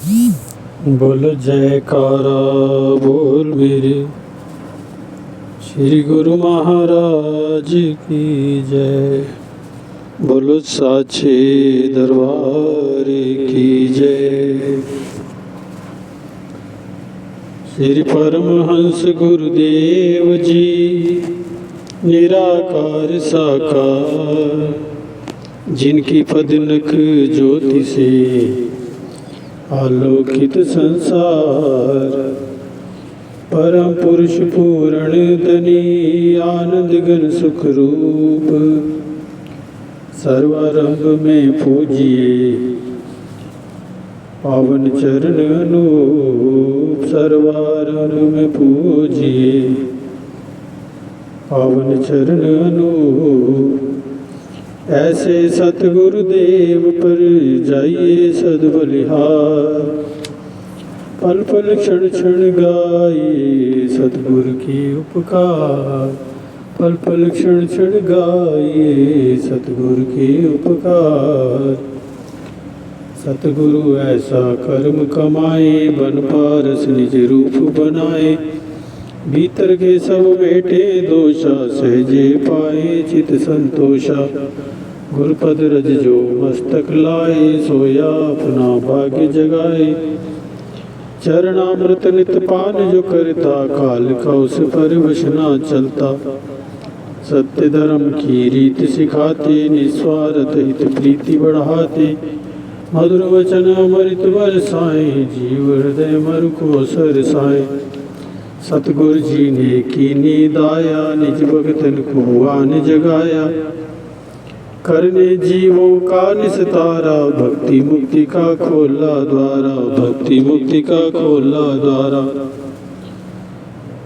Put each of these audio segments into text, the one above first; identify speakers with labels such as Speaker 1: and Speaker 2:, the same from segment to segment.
Speaker 1: बोल जयकारा बोल मेरे श्री गुरु महाराज की जय। बोलो साचे दरबार की जय। श्री परमहंस गुरुदेव जी निराकार साकार, जिनकी पदनक ज्योति से आलोकित संसार, परम पुरुष पूर्ण धनी आनंद घन सुख रूप, सर्वारंभ में पूजिए पावन चरण अनूप, सर्वारंभ में पूजिए पावन चरण अनूप। ऐसे सतगुरुदेव पर जाइए सद्बलिहार, पल पल क्षण क्षण गाइए सतगुरु की उपकार, पल पल क्षण क्षण गाइए सतगुरु की उपकार। सतगुरु ऐसा कर्म कमाए, बन पारस निज रूप बनाए, भीतर के सब मेटे दोषा, सहजे पाए चित संतोषा। गुरुपद रज जो मस्तक लाए, सोया अपना भाग्य जगाए, चरणामृत नित पान जो करता, काल का उस पर वश न चलता। सत्य धर्म की रीत सिखाते, निस्वार्थ हित प्रीति बढ़ाते, मधुर वचन अमृत बरसाए, जीव हृदय मरु को सरसाए। सतगुरु जी ने कीनी दाया, निज भगतन को आन जगाया, करने जीवों का निस्तारा, भक्ति मुक्ति का खोला द्वारा, भक्ति मुक्ति का खोला द्वारा।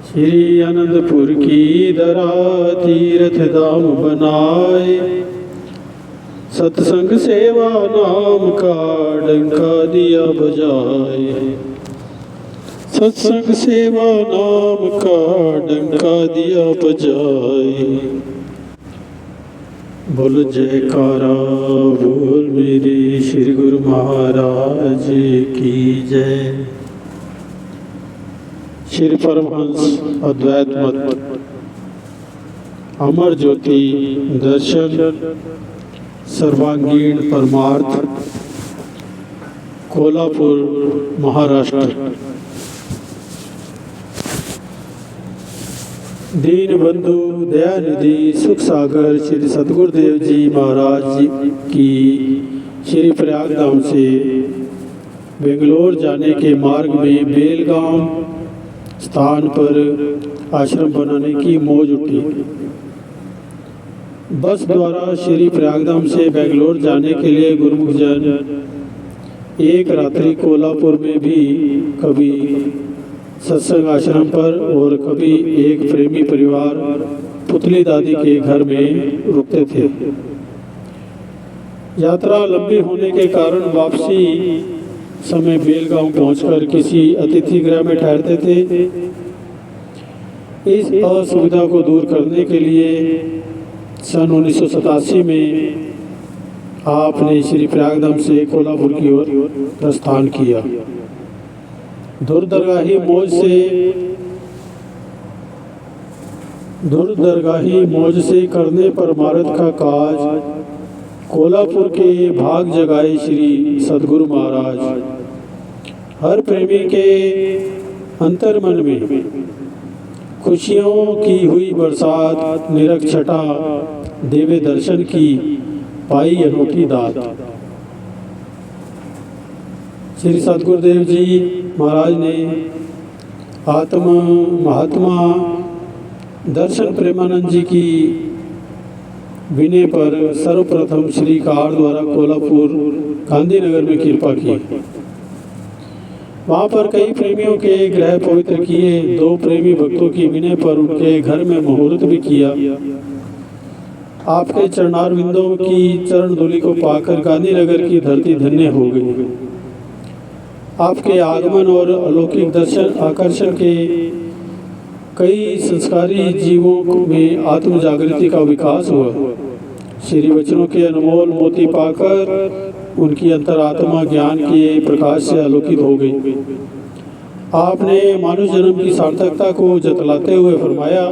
Speaker 1: श्री आनंदपुर की धरा तीर्थ धाम बनाए, सत्संग सेवा नाम का डंका दिया बजाए, सत्संग सेवा नाम का डंका दिया बजाए। बोल जयकारा बोल मेरे श्री गुरु महाराज की जय। श्री परमहंस अद्वैत मत अमर ज्योति दर्शन सर्वांगीण परमार्थ, कोल्हापुर महाराष्ट्र। दीन बंधु दयानिधि सुख सागर श्री सतगुरुदेव जी महाराज जी की श्री प्रयाग धाम से बेंगलोर जाने के मार्ग में बेलगांव स्थान पर आश्रम बनाने की मौज उठी। बस द्वारा श्री प्रयाग धाम से बेंगलोर जाने के लिए गुरुमुख जन एक रात्रि कोल्हापुर में भी कभी सत्संग आश्रम पर और कभी एक प्रेमी परिवार पुतली दादी के घर में रुकते थे। यात्रा लंबी होने के कारण वापसी समय बेलगांव पहुंचकर किसी अतिथि गृह में ठहरते थे। इस असुविधा को दूर करने के लिए सन 1987 में आपने श्री प्रयागधाम से कोल्हापुर की ओर प्रस्थान किया। दुर्दरगाही मौज से करने पर महारत का काज, कोल्हापुर के भाग जगाए श्री सद्गुरु महाराज। हर प्रेमी के अंतर्मन में खुशियों की हुई बरसात, निरख छटा देवे दर्शन की पाई अनूठी दात। श्री सतगुरुदेव जी महाराज ने आत्म महात्मा दर्शन प्रेमानंद जी की विनय पर सर्वप्रथम श्री कार द्वारा कोल्हापुर गांधीनगर में कृपा की। वहाँ पर कई प्रेमियों के गृह पवित्र किए। 2 प्रेमी भक्तों की विनय पर उनके घर में मुहूर्त भी किया। आपके चरणारविंदों की चरण धूलि को पाकर गांधीनगर की धरती धन्य हो गई। आपके आगमन और अलौकिक दर्शन आकर्षण के कई संस्कारी जीवों में आत्म जागृति का विकास हुआ। श्री वचनों के अनमोल मोती पाकर उनकी अंतरात्मा ज्ञान के प्रकाश से आलोकित हो गई। आपने मानव जन्म की सार्थकता को जतलाते हुए फरमाया,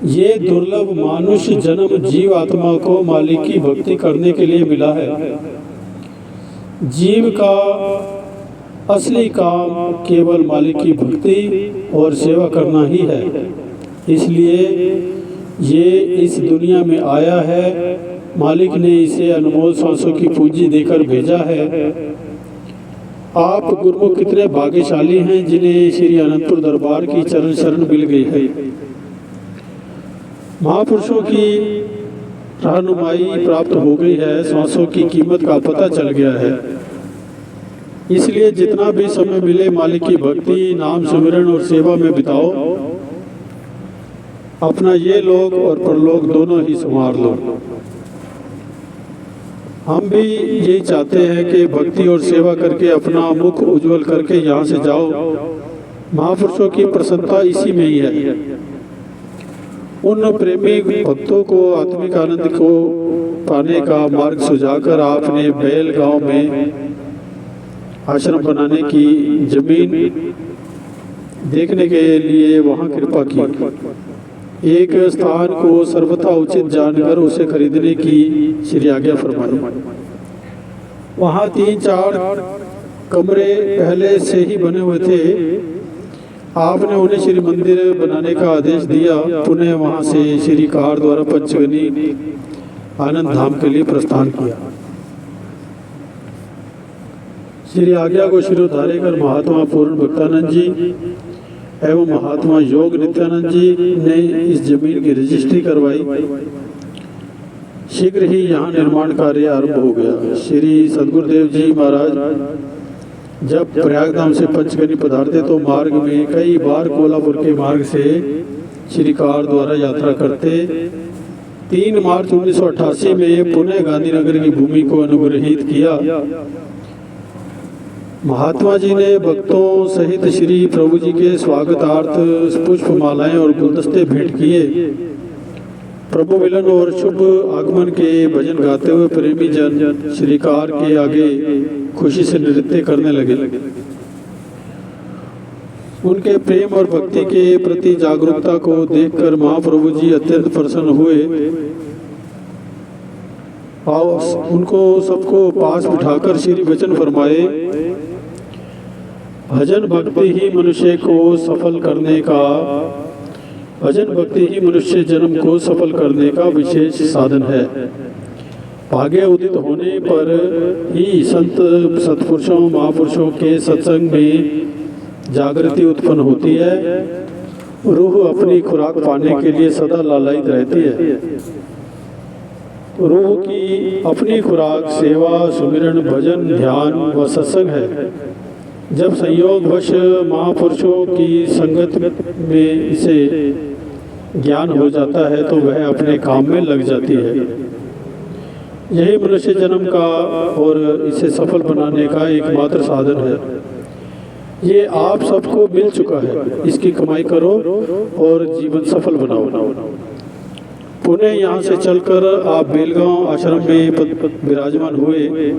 Speaker 1: ये दुर्लभ मानुष जन्म जीव आत्मा को मालिक की भक्ति करने के लिए मिला है। जीव का असली काम केवल मालिक की भक्ति और सेवा करना ही है, इसलिए ये इस दुनिया में आया है। मालिक ने इसे अनमोल सांसों की पूंजी देकर भेजा है। आप गुरुमुख कितने भाग्यशाली हैं जिन्हें श्री अनंतपुर दरबार की चरण शरण मिल गई है। महापुरुषों की रहनुमाई प्राप्त हो गई है, सांसों की कीमत का पता चल गया है। इसलिए जितना भी समय मिले मालिक की भक्ति, नाम सुमिरन और सेवा में बिताओ। अपना ये लोक और परलोक दोनों ही संवार लो। हम भी यही चाहते हैं कि भक्ति और सेवा करके अपना मुख उज्जवल करके यहाँ से जाओ। महापुरुषों की प्रसन्नता इसी में ही है। उन प्रेमी भक्तों को आत्मिक आनंद को पाने का मार्ग सुझाकर आपने बैल गांव में आश्रम बनाने की जमीन देखने के लिए वहां कृपा की। एक स्थान को सर्वथा उचित जानकर उसे खरीदने की श्री आज्ञा फरमाई। वहां 3-4 कमरे पहले से ही बने हुए थे। आपने उन्हें श्री मंदिर बनाने का आदेश दिया। पुनः वहां से श्री कार द्वारा पंचगनी आनंद धाम के लिए प्रस्थान किया। श्री आज्ञा को शिरोधार्य कर महात्मा पूर्ण भक्तानंद जी एवं महात्मा योग नित्यानंद जी ने इस जमीन की रजिस्ट्री करवाई। शीघ्र ही यहाँ निर्माण कार्य आरंभ हो गया। श्री सदगुरुदेव जी महाराज जब प्रयागधाम से पंचगनी पधारते तो मार्ग में कई बार कोल्हापुर के मार्ग से श्री कार द्वारा यात्रा करते। 3 मार्च 1988 में पुनः गांधीनगर की भूमि को अनुग्रहित किया। महात्मा जी ने भक्तों सहित श्री प्रभु जी के स्वागतार्थ पुष्प मालाएं और गुलदस्ते भेंट किए। प्रभु मिलन और शुभ आगमन के भजन गाते हुए प्रेमी जन श्री कार के आगे खुशी से नृत्य करने लगे। उनके प्रेम और भक्ति के प्रति जागरूकता को देखकर महाप्रभु जी अत्यंत प्रसन्न हुए और उनको सबको पास बिठाकर श्री वचन फरमाए, भजन भक्ति ही मनुष्य को सफल करने का भजन भक्ति ही मनुष्य जन्म को सफल करने का विशेष साधन है। भाग्य उदित होने पर ही संत सत्पुरुषों महापुरुषों के सत्संग में जागृति उत्पन्न होती है। रूह अपनी खुराक पाने के लिए सदा लालायित रहती है। रूह की अपनी खुराक सेवा, सुमिरन, भजन, ध्यान व सत्संग है। जब संयोगवश महापुरुषों की संगत में इसे ज्ञान हो जाता है तो वह अपने काम में लग जाती है। यही मनुष्य जन्म का और इसे सफल बनाने का एकमात्र साधन है। ये आप सबको मिल चुका है, इसकी कमाई करो और जीवन सफल बनाओ। पुणे यहाँ से चलकर आप बेलगांव आश्रम में विराजमान हुए।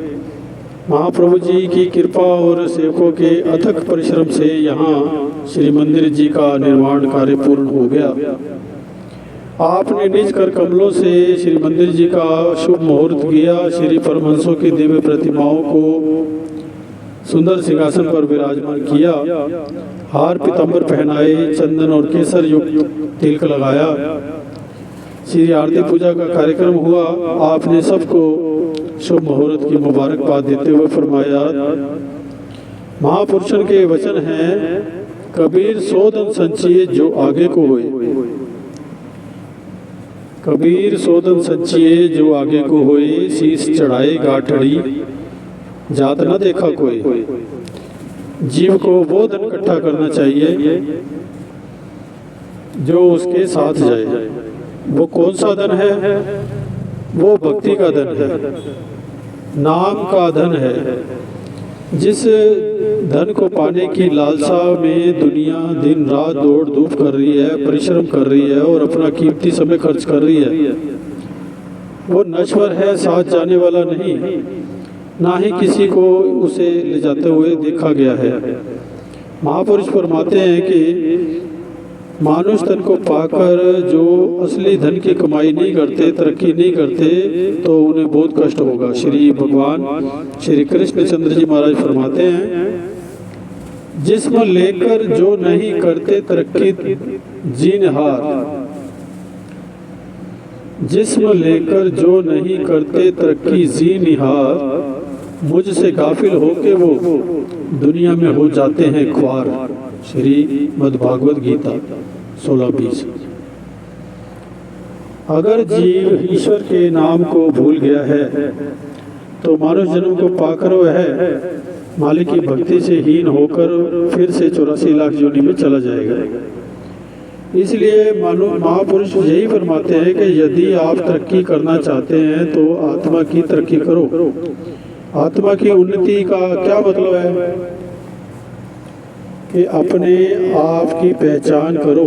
Speaker 1: महाप्रभु जी की कृपा और सेवकों के अथक परिश्रम से यहाँ श्री मंदिर जी का निर्माण कार्य पूर्ण हो गया। आपने निज कर कमलों से श्री मंदिर जी का शुभ मुहूर्त किया। श्री परमहंसों की दिव्य प्रतिमाओं को सुंदर सिंहासन पर विराजमान किया। हार पीतांबर पहनाए, चंदन और केसर युक्त तिलक लगाया। श्री आरती पूजा का कार्यक्रम हुआ। आपने सबको शुभ मुहूर्त की मुबारकबाद देते हुए फरमाया, महापुरुषों के वचन हैं, कबीर 100 धन संचिए जो आगे को होए। कबीर 100 धन संचिए जो आगे को होए, शीश चढ़ाए गाठड़ी जात न देखा कोई। जीव को वो धन इकट्ठा करना चाहिए जो उसके साथ जाए। वो कौन सा धन है? वो भक्ति का धन है, नाम का धन है। जिस धन को पाने की लालसा में दुनिया दिन रात दौड़ धूप कर रही है, परिश्रम कर रही है और अपना कीमती समय खर्च कर रही है, वो नश्वर है, साथ जाने वाला नहीं। ना ही किसी को उसे ले जाते हुए देखा गया है। महापुरुष फरमाते हैं कि मानुष धन को पाकर जो असली धन की कमाई नहीं करते, तरक्की नहीं करते, तो उन्हें बहुत कष्ट होगा। श्री भगवान श्री कृष्ण चंद्र जी महाराज फरमाते हैं, जिस्म लेकर जो नहीं करते तरक्की जीनहार, जिस्म लेकर जो नहीं करते तरक्की जीनहार, मुझसे गाफिल होके वो दुनिया में हो जाते हैं ख्वार। श्री मद्भागवत गीता 16:20। अगर जीव ईश्वर के नाम को भूल गया है तो मानव जन्म को पाकर वह मालिक की भक्ति से हीन होकर फिर से 84 लाख योनि में चला जाएगा। इसलिए महापुरुष यही फरमाते हैं कि यदि आप तरक्की करना चाहते हैं तो आत्मा की तरक्की करो। आत्मा की उन्नति का क्या मतलब है कि अपने आप की पहचान करो।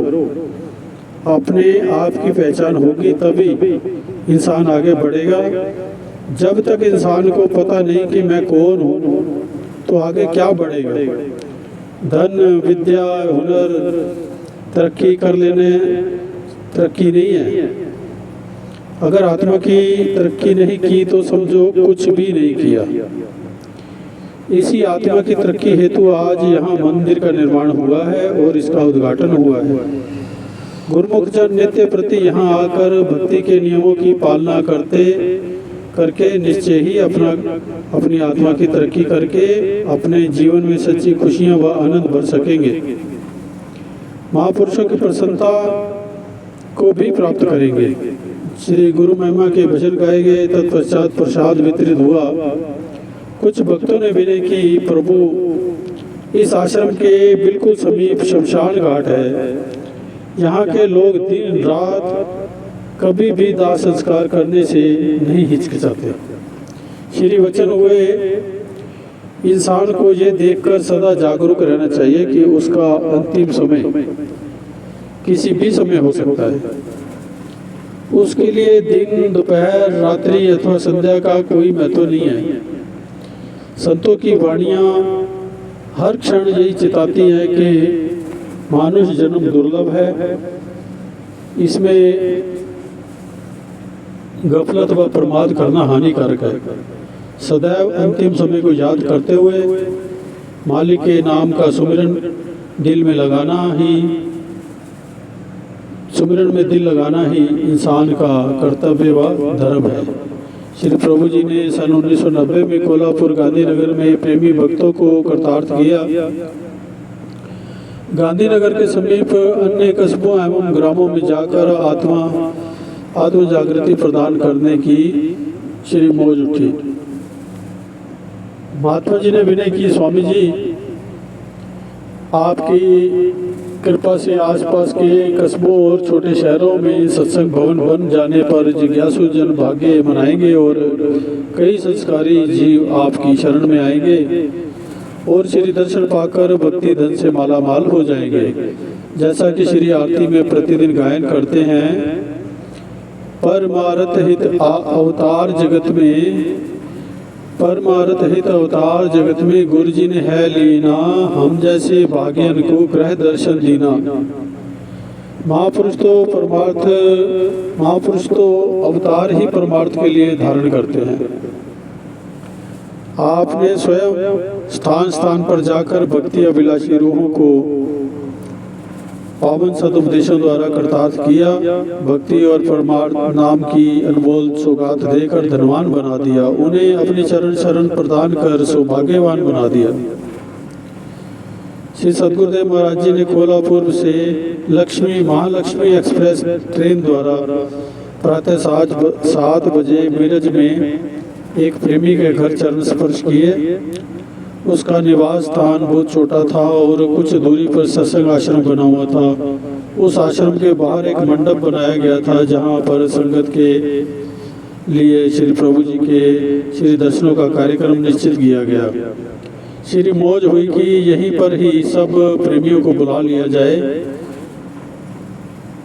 Speaker 1: अपने आप की पहचान होगी तभी इंसान आगे बढ़ेगा। जब तक इंसान को पता नहीं कि मैं कौन हूँ तो आगे क्या बढ़ेगा। धन, विद्या, हुनर तरक्की कर लेने तरक्की नहीं है। अगर आत्मा की तरक्की नहीं की तो समझो कुछ भी नहीं किया। इसी आत्मा की तरक्की हेतु आज यहाँ मंदिर का निर्माण हुआ है और इसका उद्घाटन हुआ है। गुरुमुख जन नित्य प्रति यहाँ आकर भक्ति के नियमों की पालना करके निश्चय ही अपनी आत्मा की तरक्की करके अपने जीवन में सच्ची खुशियाँ व आनंद भर सकेंगे। महापुरुषों की प्रसन्नता को भी प्राप्त करेंगे। श्री गुरु महिमा के भजन गाए गए, तत्पश्चात प्रसाद वितरित हुआ। कुछ भक्तों ने विनय की, प्रभु इस आश्रम के बिल्कुल समीप शमशान घाट है। यहाँ के लोग दिन रात कभी भी दाह संस्कार करने से नहीं हिचकिचाते। श्री वचन हुए इंसान को ये देखकर सदा जागरूक रहना चाहिए कि उसका अंतिम समय किसी भी समय हो सकता है। उसके लिए दिन, दोपहर, रात्रि अथवा संध्या का कोई महत्व नहीं है। संतों की वाणियाँ हर क्षण यही चिताती है कि मानुष जन्म दुर्लभ है, इसमें गफलत व प्रमाद करना हानिकारक है। सदैव अंतिम समय को याद करते हुए मालिक के नाम का सुमिरन दिल में लगाना ही इंसान का कर्तव्य व धर्म है। श्री प्रभु जी ने सन 1990 में कोल्हापुर गांधीनगर में प्रेमी भक्तों को कृतार्थ किया। गांधीनगर के समीप अन्य कस्बों एवं ग्रामों में जाकर आत्म जागृति प्रदान करने की श्री मौज उठी। महात्मा जी ने विनय की, स्वामी जी आपकी कृपा से आसपास के कस्बों और छोटे शहरों में सत्संग भवन बन जाने पर जिज्ञासु जन भाग्य मनाएंगे और कई संस्कारी जीव आपकी शरण में आएंगे और श्री दर्शन पाकर भक्ति धन से माला माल हो जाएंगे। जैसा कि श्री आरती में प्रतिदिन गायन करते हैं, परमार्थ हित अवतार जगत में गुरु जी ने है लीना, हम जैसे भाग्यन को ग्रह दर्शन दीना। महापुरुष तो अवतार ही परमार्थ के लिए धारण करते हैं। आपने स्वयं स्थान स्थान पर जाकर भक्ति अभिलाषी रूहों को पावन सदुपदेशों द्वारा कृतार्थ किया। भक्ति और परमार्थ नाम की अनमोल सौगात देकर धनवान बना दिया। उन्हें अपनी चरण शरण प्रदान कर सौभाग्यवान बना दिया। श्री सदगुरुदेव महाराज जी ने कोल्हापुर से महालक्ष्मी एक्सप्रेस ट्रेन द्वारा प्रातः 7 बजे मीरज में एक प्रेमी के घर चरण स्पर्श किए। उसका निवास स्थान बहुत छोटा था और कुछ दूरी पर सत्संग आश्रम बना हुआ था। उस आश्रम के बाहर एक मंडप बनाया गया था जहां पर संगत के लिए श्री प्रभु जी के श्री दर्शनों का कार्यक्रम निश्चित किया गया। श्री मौज हुई कि यहीं पर ही सब प्रेमियों को बुला लिया जाए।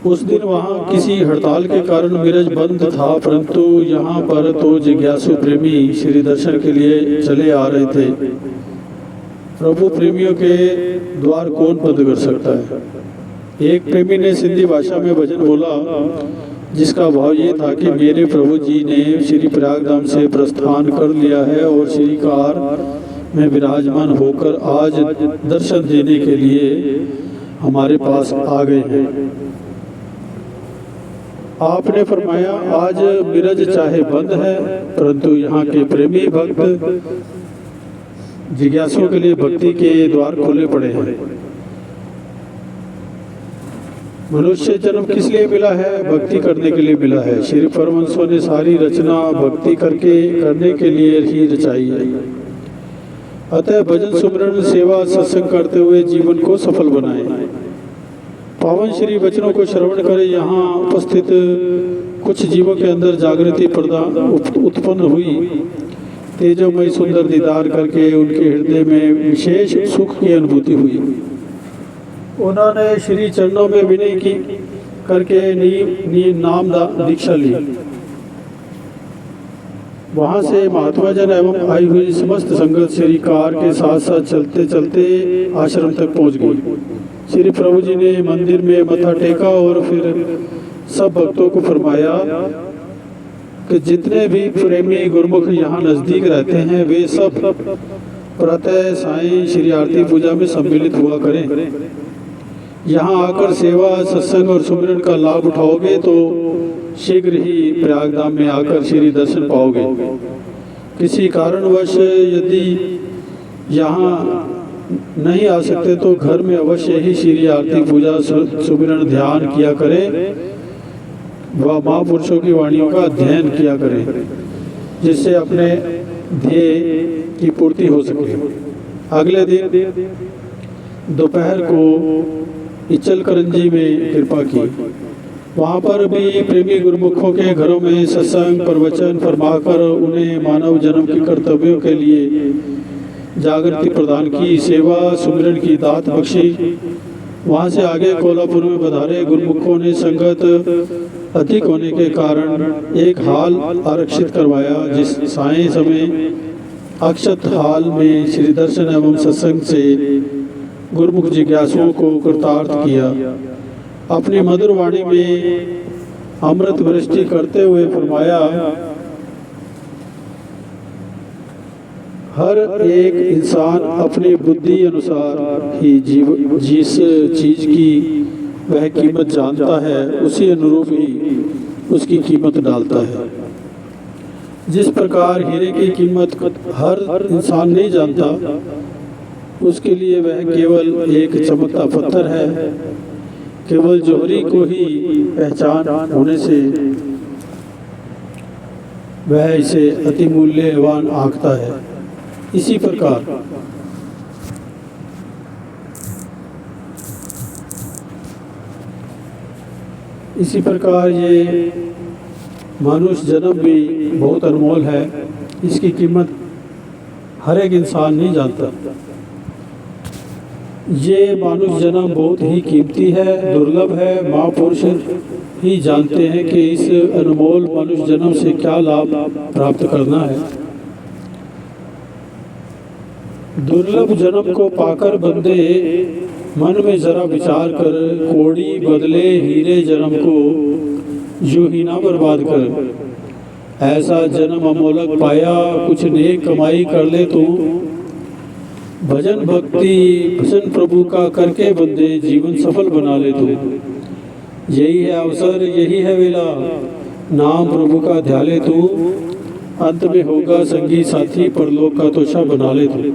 Speaker 1: उस दिन वहाँ किसी हड़ताल के कारण मिरज बंद था, परंतु यहाँ पर तो जिज्ञासु प्रेमी श्री दर्शन के लिए चले आ रहे थे। प्रभु प्रेमियों के द्वार कौन बंद कर सकता है। एक प्रेमी ने सिंधी भाषा में भजन बोला, जिसका भाव ये था कि मेरे प्रभु जी ने श्री प्रयागधाम से प्रस्थान कर लिया है और श्री कार में विराजमान होकर आज दर्शन देने के लिए हमारे पास आ गए हैं। आपने फरमाया, आज मिरज चाहे बंद है, परंतु यहाँ के प्रेमी भक्त जिज्ञासुओं के लिए भक्ति के द्वार खोले पड़े हैं। मनुष्य जन्म किस लिए मिला है? भक्ति करने के लिए मिला है। श्री परमहंसों ने सारी रचना भक्ति करने के लिए ही रचाई है। अतः भजन सुमरन सेवा सत्संग करते हुए जीवन को सफल बनाए। पावन श्री वचनों को श्रवण करें। यहाँ उपस्थित कुछ जीवों के अंदर जागृति उत्पन्न हुई। तेजोमय सुंदर दीदार करके उनके हृदय में विशेष सुख की अनुभूति हुई। उन्होंने श्री चरणों में विनय की करके नाम दीक्षा ली। वहाँ से महात्मा जन एवं आई हुई समस्त संगत श्री कार के साथ साथ चलते चलते आश्रम तक पहुँच गई। श्री प्रभु जी ने मंदिर में मत्था टेका और फिर सब भक्तों को फरमाया कि जितने भी प्रेमी गुरुमुख यहाँ नजदीक रहते हैं वे सब प्रातः साईं श्री आरती पूजा में सम्मिलित हुआ करें। यहाँ आकर सेवा सत्संग और सुमिरन का लाभ उठाओगे तो शीघ्र ही प्रयागधाम में आकर श्री दर्शन पाओगे। किसी कारणवश यदि यहाँ नहीं आ सकते तो घर में अवश्य ही श्री आरती पूजा सुमिरन ध्यान किया करें व महापुरुषों की वाणियों का अध्ययन किया करें, जिससे अपने ध्येय की पूर्ति हो सके। अगले दिन दोपहर को इचलकरंजी में कृपा की। वहाँ पर भी प्रेमी गुरुमुखों के घरों में सत्संग प्रवचन फरमाकर उन्हें मानव जन्म के कर्तव्यों के लिए जागृति प्रदान की, सेवा सुमिरन की दात बख्शी। वहाँ से आगे कोल्हापुर में पधारे गुरुमुखों ने संगत अधिक होने के कारण एक हाल आरक्षित करवाया, जिस सायं समय अक्षत हाल में श्री दर्शन एवं सत्संग से गुरुमुख जिज्ञासुओं को कृतार्थ किया। अपनी मधुर वाणी में अमृत वृष्टि करते हुए फरमाया, हर एक इंसान अपनी बुद्धि अनुसार ही जिस चीज की वह कीमत जानता है उसी अनुरूप ही उसकी कीमत डालता है। जिस प्रकार हीरे की कीमत हर इंसान नहीं जानता, उसके लिए वह केवल एक चमकता पत्थर है। केवल जौहरी को ही पहचान होने से वह इसे अति मूल्यवान आंकता है। इसी प्रकार ये मनुष्य जन्म भी बहुत अनमोल है। इसकी कीमत हर एक इंसान नहीं जानता। ये मनुष्य जन्म बहुत ही कीमती है, दुर्लभ है। महापुरुष ही जानते हैं कि इस अनमोल मनुष्य जन्म से क्या लाभ प्राप्त करना है। दुर्लभ जन्म को पाकर बंदे मन में जरा विचार कर, कोड़ी बदले हीरे जन्म को यूं ही ना बर्बाद कर। ऐसा जन्म अमोलक पाया, कुछ नेक कमाई कर ले तो भजन भक्ति भजन प्रभु का करके बंदे जीवन सफल बना ले तो। यही है अवसर, यही है वेला, नाम प्रभु का ध्यान ले तो अंत में होगा संगी साथी, परलोक का तोशा बना ले तो।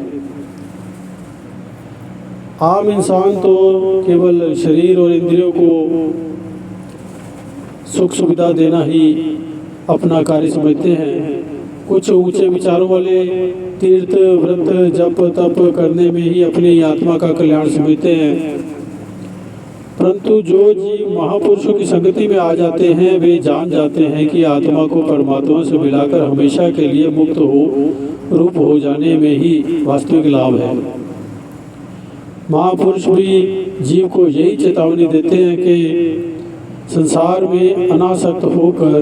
Speaker 1: आम इंसान तो केवल शरीर और इंद्रियों को सुख सुविधा देना ही अपना कार्य समझते हैं। कुछ ऊंचे विचारों वाले तीर्थ व्रत जप तप करने में ही अपनी आत्मा का कल्याण समझते हैं। परंतु जो जीव महापुरुषों की संगति में आ जाते हैं वे जान जाते हैं कि आत्मा को परमात्मा से मिलाकर हमेशा के लिए मुक्त हो रूप हो जाने में ही वास्तविक लाभ है। महापुरुष भी जीव को यही चेतावनी देते हैं कि संसार में अनासक्त होकर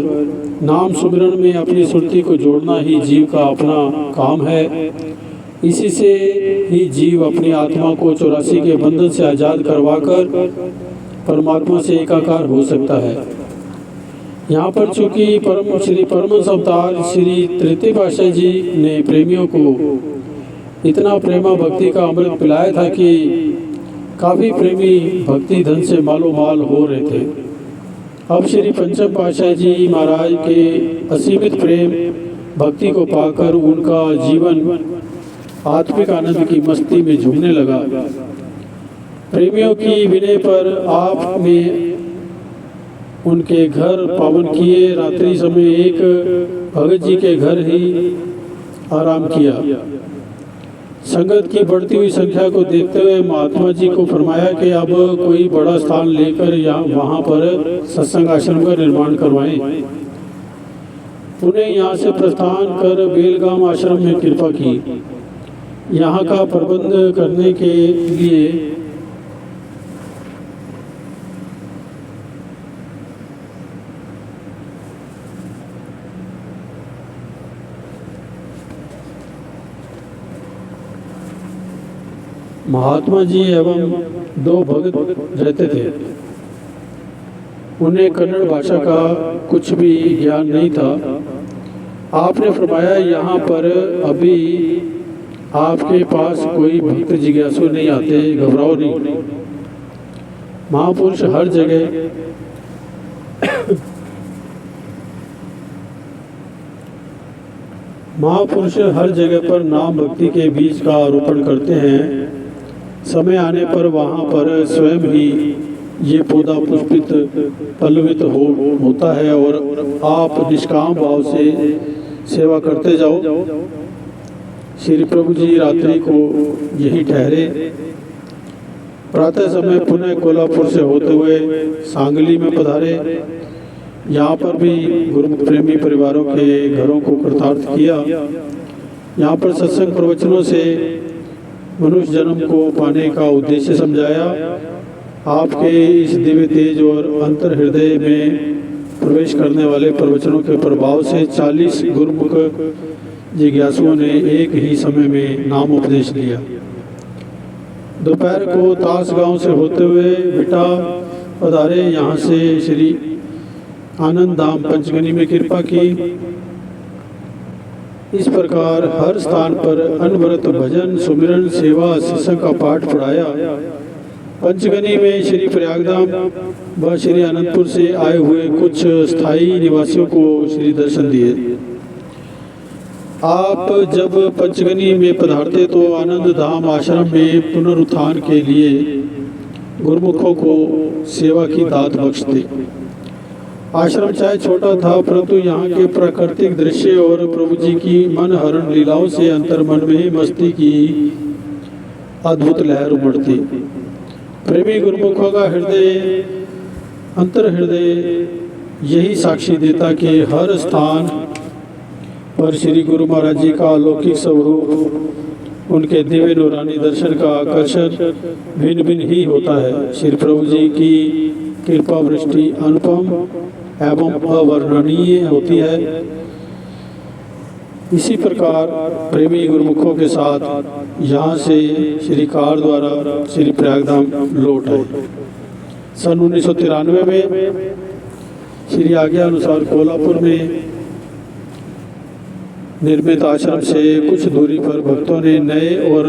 Speaker 1: नाम सुमिरन में अपनी सुरती को जोड़ना ही जीव का अपना काम है। इसी से ही जीव अपनी आत्मा को 84 के बंधन से आज़ाद करवाकर परमात्मा से एकाकार हो सकता है। यहाँ पर चूंकि श्री परमहंस अवतार श्री तृतीय पातशाह जी ने प्रेमियों को इतना प्रेमा भक्ति का अमृत पिलाया था कि काफ़ी प्रेमी भक्ति धन से मालो माल हो रहे थे। अब श्री पंचम पातशाह जी महाराज के असीमित प्रेम भक्ति को पाकर उनका जीवन आत्मिक आनंद की मस्ती में झूमने लगा। प्रेमियों की विनय पर आपने उनके घर पावन किए। रात्रि समय एक भगत जी के घर ही आराम किया। संगत की बढ़ती हुई संख्या को देखते हुए महात्मा जी को फरमाया कि अब कोई बड़ा स्थान लेकर वहाँ पर सत्संग आश्रम का निर्माण करवाएं। उन्हें यहाँ से प्रस्थान कर बेलगाम आश्रम में कृपा की। यहाँ का प्रबंध करने के लिए महात्मा जी एवं 2 भगत रहते थे। उन्हें कन्नड़ भाषा का कुछ भी ज्ञान नहीं था। आपने फरमाया यहाँ पर अभी आपके पास कोई भक्त जिज्ञासु नहीं आते, घबराओ नहीं। महापुरुष हर जगह महापुरुष हर जगह पर नाम भक्ति के बीज का आरोपण करते हैं। समय आने पर वहाँ पर स्वयं ही ये पौधा पुष्पित पल्लवित होता है और आप निष्काम भाव से सेवा करते जाओ। श्री प्रभु जी रात्रि को यही ठहरे। प्रातः समय पुनः कोल्हापुर से होते हुए सांगली में पधारे। यहाँ पर भी गुरुमुख प्रेमी परिवारों के घरों को कृतार्थ किया। यहाँ पर सत्संग प्रवचनों से मनुष्य जन्म को पाने का उद्देश्य समझाया। आपके इस दिव्य तेज और अंतर हृदय में प्रवेश करने वाले प्रवचनों के प्रभाव से 40 गुरुमुख जिज्ञासुओं ने एक ही समय में नाम उपदेश लिया। दोपहर को तास गांव से होते हुए बिटा पधारे। यहाँ से श्री आनंद धाम पंचगनी में कृपा की। इस प्रकार हर स्थान पर अनवरत भजन सुमिरन सेवा सत्संग का पाठ पढ़ाया। पंचगनी में श्री प्रयागधाम व श्री अनंतपुर से आए हुए कुछ स्थायी निवासियों को श्री दर्शन दिए। आप जब पंचगनी में पधारते तो आनंद धाम आश्रम में पुनरुत्थान के लिए गुरुमुखों को सेवा की दात बख्शते। आश्रम चाहे छोटा था परंतु यहाँ के प्राकृतिक दृश्य और प्रभु जी की मन हरण लीलाओं से अंतर्मन में मस्ती की अद्भुत लहर उमड़ती। प्रेमी गुरुमुखों का हृदय अंतर हृदय यही साक्षी देता कि हर स्थान पर श्री गुरु महाराज जी का अलौकिक स्वरूप उनके दिव्य नूरानी दर्शन का आकर्षण भिन्न भिन्न ही होता है। श्री प्रभु जी की कृपा वृष्टि अनुपम एवं अवर्णनीय होती है। इसी प्रकार प्रेमी गुरुमुखों के साथ यहाँ से श्री कार द्वारा श्री प्रयागधाम लौट आए। सन 1993 में श्री आज्ञा अनुसार कोल्हापुर में निर्मित आश्रम से कुछ दूरी पर भक्तों ने नए और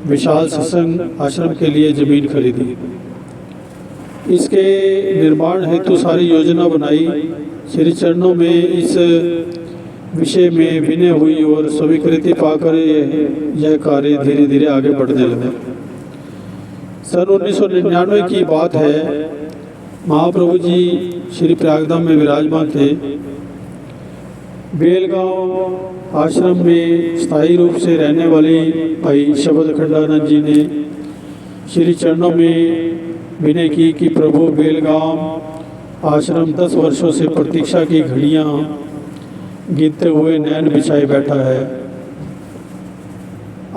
Speaker 1: विशाल सत्संग आश्रम के लिए जमीन खरीदी। इसके निर्माण हेतु सारी योजना बनाई। श्री चरणों में इस विषय में विनय हुई और स्वीकृति पाकर यह कार्य धीरे धीरे आगे बढ़ने लगा। सन 1999 की बात है। महाप्रभु जी श्री प्रयागधाम में विराजमान थे। बेलगांव आश्रम में स्थायी रूप से रहने वाली भाई शबद खंडानंद जी ने श्री चरणों में विनय की कि प्रभु बेलगांव आश्रम 10 वर्षों से प्रतीक्षा की घड़ियां गिनते हुए नैन बिछाए बैठा है।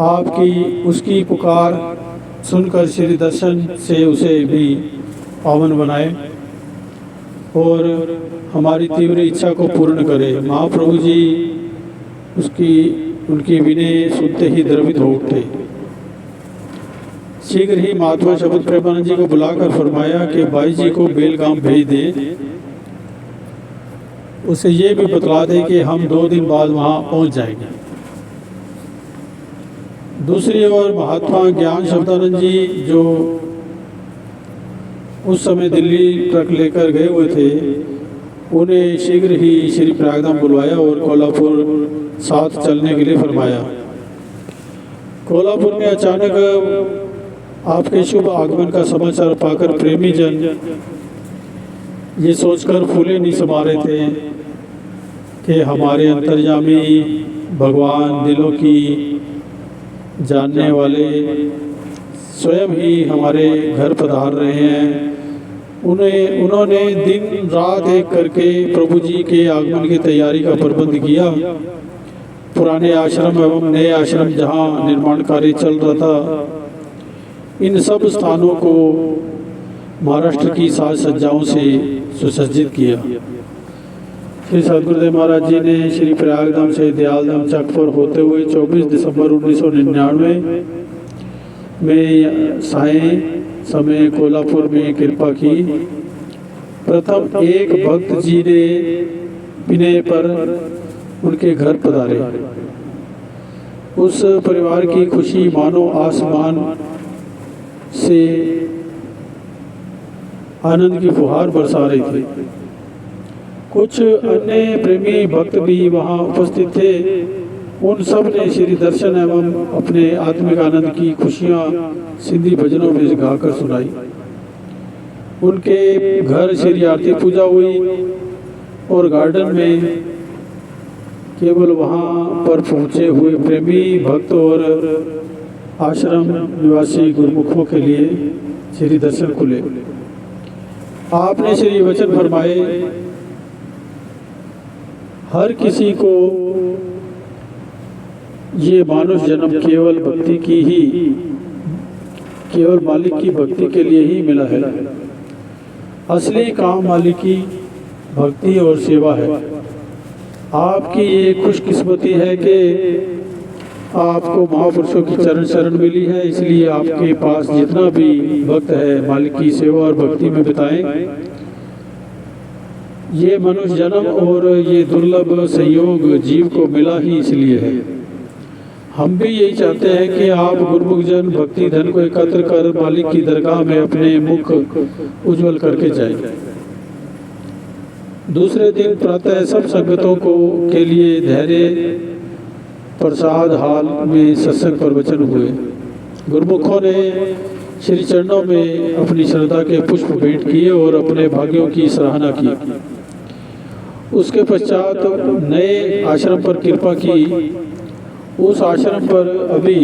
Speaker 1: आपकी उसकी पुकार सुनकर श्री दर्शन से उसे भी पावन बनाए। और हमारी तीव्र इच्छा को पूर्ण करे। महाप्रभु जी उनकी विनय सुनते ही द्रवित हो उठे। शीघ्र ही महात्मा शब्द प्रेमानंद जी को बुलाकर फरमाया कि भाई जी को बेलगाम भेज दें, उसे ये भी बतला दें कि हम 2 दिन बाद वहाँ पहुँच जाएंगे। दूसरी ओर महात्मा ज्ञान शब्दानंद जी जो उस समय दिल्ली ट्रक लेकर गए हुए थे, उन्हें शीघ्र ही श्री प्रयागधाम बुलवाया और कोल्हापुर साथ चलने के लिए फरमाया। कोल्हापुर में अचानक आपके शुभ आगमन का समाचार पाकर प्रेमी जन ये सोचकर फूले नहीं समा रहे थे कि हमारे अंतर्यामी भगवान दिलों की जानने वाले स्वयं ही हमारे घर पधार रहे हैं। उन्होंने दिन रात एक करके प्रभु जी के आगमन की तैयारी का प्रबंध किया। पुराने आश्रम एवं नए आश्रम जहाँ निर्माण कार्य चल रहा था, इन सब स्थानों को महाराष्ट्र की साज सज्जाओं से सुसज्जित किया। श्री सदगुरुदेव महाराज जी ने श्री प्रयागधाम से दयालधाम चक पर होते हुए 24 दिसंबर 1999 में साय समय कोल्हापुर में कृपा की। प्रथम एक भक्त जी ने विनय पर उनके घर पधारे। उस परिवार की खुशी मानो आसमान से आनंद की फुहार बरसा रही थी। कुछ अन्य प्रेमी भक्त भी वहां उपस्थित थे। उन सब ने श्री दर्शन एवं अपने आत्मिक आनंद की खुशियां सिंधी भजनों में गाकर सुनाई। उनके घर श्री आरती पूजा हुई और गार्डन में केवल वहां पर पहुंचे हुए प्रेमी भक्त और आश्रम निवासी गुरुमुखों के लिए श्री दर्शन खुले। आपने श्री वचन फरमाए, हर किसी को ये मानुष जन्म केवल मालिक की भक्ति के लिए ही मिला है। असली काम मालिक की भक्ति और सेवा है। आपकी ये खुशकिस्मती है कि आपको महापुरुषों की चरण शरण मिली है, इसलिए आपके पास जितना भी भक्त है मालिक की सेवा और भक्ति में बिताएं। ये मनुष्य जन्म और ये दुर्लभ संयोग जीव को मिला ही इसलिए है। हम भी यही चाहते हैं कि आप गुरुमुख जन भक्ति धन को एकत्र कर मालिक की दरगाह में अपने मुख उज्जवल करके जाएं। दूसरे दिन प्रातः सब संगतों के लिए धैर्य प्रसाद हाल में सत्संग प्रवचन हुए। गुरुमुखों ने श्री चरणों में अपनी श्रद्धा के पुष्प भेंट किए और अपने भाग्यों की सराहना की। उसके पश्चात नए आश्रम पर कृपा की। उस आश्रम पर अभी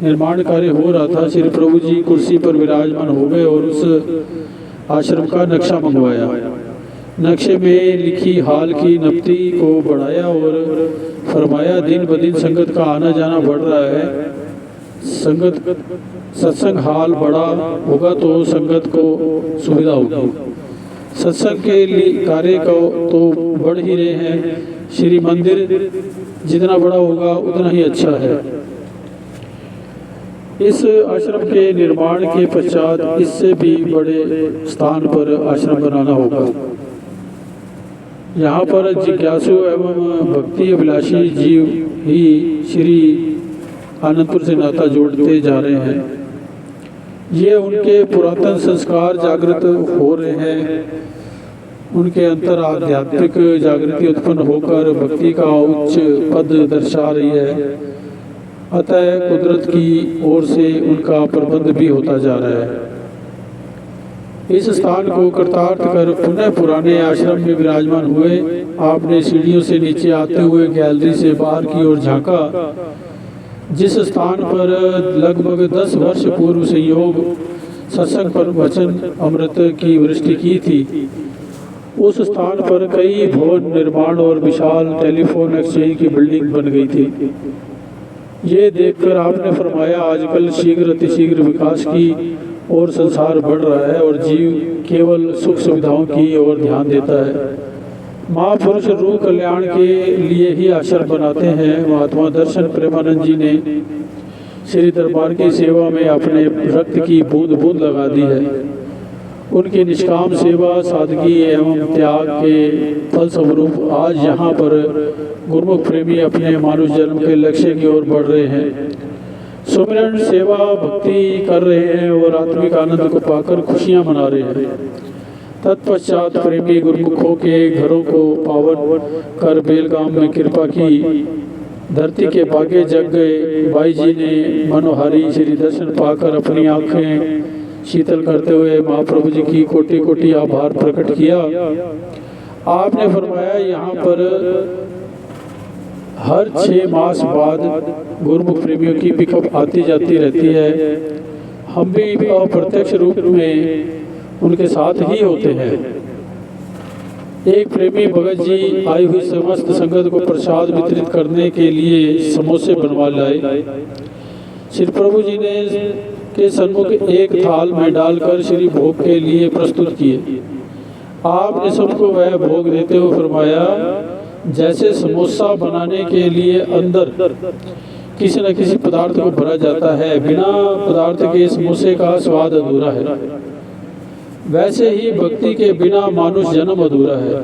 Speaker 1: निर्माण कार्य हो रहा था। श्री प्रभु जी कुर्सी पर विराजमान हो गए और उस आश्रम का नक्शा मंगवाया। नक्शे में लिखी हाल की नपती को बढ़ाया और फरमाया, दिन ब दिन संगत का आना जाना बढ़ रहा है। सत्संग हाल बड़ा होगा तो संगत को सुविधा होगी। सत्संग के लिए कार्य को तो बढ़ ही रहे हैं। श्री मंदिर जितना बड़ा होगा उतना ही अच्छा है। इस आश्रम के निर्माण के पश्चात इससे भी बड़े स्थान पर आश्रम बनाना होगा। यहाँ पर जिज्ञासु एवं भक्ति अभिलाषी जीव ही श्री आनंदपुर से नाता जोड़ते जा रहे हैं। ये उनके पुरातन संस्कार जागृत हो रहे हैं। उनके अंतर आध्यात्मिक जागृति उत्पन्न होकर भक्ति का उच्च पद दर्शा रही है। अतः कुदरत की ओर से उनका प्रबंध भी होता जा रहा है। इस स्थान को कृतार्थ कर पुनः पुराने आश्रम में विराजमान हुए। आपने सीढ़ियों से नीचे आते हुए गैलरी से बाहर की ओर झांका। जिस स्थान पर लगभग 10 वर्ष पूर्व संयोग सत्संग पर वचन अमृत की वृष्टि की थी, उस स्थान पर कई भवन निर्माण और विशाल टेलीफोन एक्सचेंज की बिल्डिंग बन गई थी। ये देखकर आपने फरमाया, आजकल शीघ्र अतिशीघ्र विकास की और संसार बढ़ रहा है और जीव केवल सुख सुविधाओं की ओर ध्यान देता है। महापुरुष रूह कल्याण के लिए ही आश्रम बनाते हैं। महात्मा दर्शन प्रेमानंद जी ने श्री दरबार की सेवा में अपने रक्त की बूंद बूंद लगा दी है। उनकी निष्काम सेवा, सादगी एवं त्याग के फलस्वरूप आज यहाँ पर गुरुमुख प्रेमी अपने मानुष जन्म के लक्ष्य की ओर बढ़ रहे हैं। सुमिरन, सेवा, भक्ति कर रहे हैं और आत्मिक आनंद को पाकर खुशियाँ मना रहे हैं। तत्पश्चात प्रेमी गुरुमुखों के घरों को पावन कर बेलगाम में कृपा की। धरती के भागे जग गए। भाई जी ने मनोहारी श्री दर्शन पाकर अपनी आंखें शीतल करते हुए महाप्रभु जी की कोटि कोटि आभार प्रकट किया। आपने फरमाया, यहाँ पर हर 6 मास बाद गुरुमुख प्रेमियों की पिकअप आती जाती रहती है। हम भी अप्रत्यक्ष रूप में उनके साथ ही होते हैं। एक प्रेमी भगत जी आई हुई समस्त संगत को प्रसाद वितरित करने के लिए समोसे बनवा लाए। श्री प्रभु जी ने के सन्मुख एक थाल में डालकर श्री भोग के लिए प्रस्तुत किए। आपने सबको वह भोग देते हुए फरमाया, जैसे समोसा बनाने के लिए अंदर किसी न किसी पदार्थ को भरा जाता है, बिना पदार्थ के समोसे का स्वाद अधूरा है, वैसे ही भक्ति के बिना मानुष जन्म अधूरा है।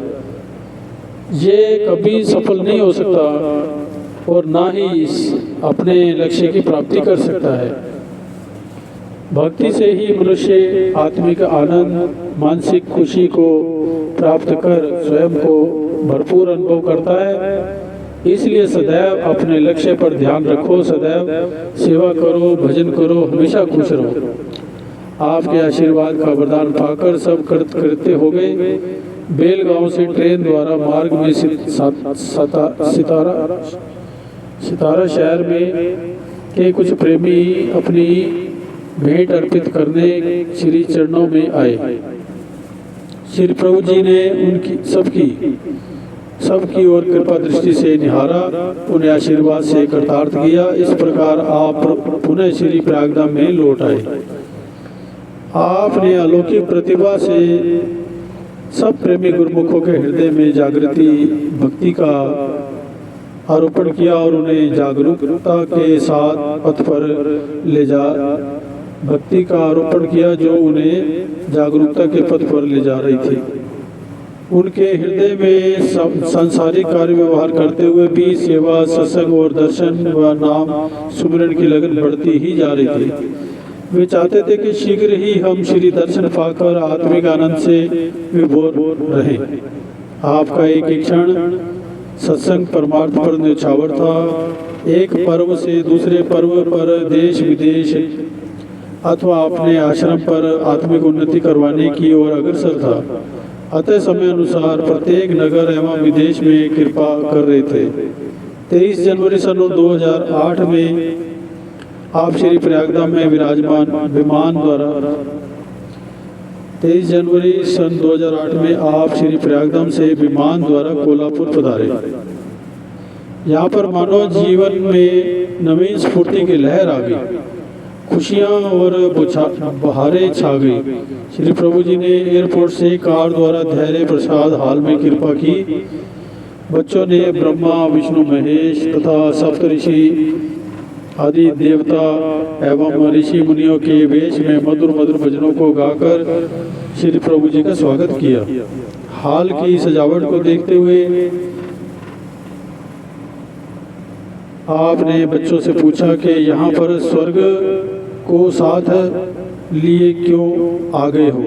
Speaker 1: ये कभी सफल नहीं हो सकता और ना ही अपने लक्ष्य की प्राप्ति कर सकता है। भक्ति से ही मनुष्य आत्मिक आनंद, मानसिक खुशी को प्राप्त कर स्वयं को भरपूर अनुभव करता है। इसलिए सदैव अपने लक्ष्य पर ध्यान रखो, सदैव सेवा करो, भजन करो, हमेशा खुश रहो। आपके आशीर्वाद का वरदान पाकर सब कृत्य हो गए। बेलगांव से ट्रेन द्वारा मार्ग में सितारा शहर में के कुछ प्रेमी अपनी भेंट अर्पित करने श्री चरणों में आए। श्री प्रभु जी ने उनकी सबकी ओर कृपा दृष्टि से निहारा, उन्हें आशीर्वाद से कृतार्थ किया। इस प्रकार आप पुनः श्री प्रयागधाम में लौट आए। आपने अलौकिक प्रतिभा से सब प्रेमी गुरुमुखों के हृदय में जागृति भक्ति का आरोपण किया और उन्हें जागरूकता के साथ पथ पर ले जा भक्ति का आरोपण किया जो उन्हें जागरूकता के पथ पर ले जा रही थी। उनके हृदय में सांसारिक कार्य व्यवहार करते हुए भी सेवा, सत्संग और दर्शन व नाम सुमिरन की लगन बढ़ती ही जा रही थी। वे चाहते थे कि शीघ्र ही हम श्री दर्शन पाकर आत्मिक आनंद से विभोर रहे। आपका एक क्षण सत्संग परमार्थ पर न्यौछावर था। एक पर्व से दूसरे पर्व पर देश विदेश अथवा अपने आश्रम पर आत्मिक उन्नति करवाने की ओर अग्रसर था। अतः समय अनुसार प्रत्येक नगर एवं विदेश में कृपा कर रहे थे। 23 जनवरी सन 2008 में आप श्री प्रयागधाम में विराजमान विमान द्वारा 23 जनवरी सन 2008 में आप श्री प्रयागधाम से विमान द्वारा कोल्हापुर पधारे। यहाँ पर मानव जीवन में नवीन स्फूर्ति की लहर आ गई, खुशियाँ और बहारें छा गई। श्री प्रभु जी ने एयरपोर्ट से कार द्वारा धैर्य प्रसाद हाल में कृपा की। बच्चों ने ब्रह्मा, विष्णु, महेश तथा सप्त ऋषि आदि देवता एवं ऋषि मुनियों के वेश में मधुर मधुर भजनों को गाकर श्री प्रभु जी का स्वागत किया। हाल की सजावट को देखते हुए आपने बच्चों से पूछा कि यहाँ पर स्वर्ग को साथ लिए क्यों आ गए हो।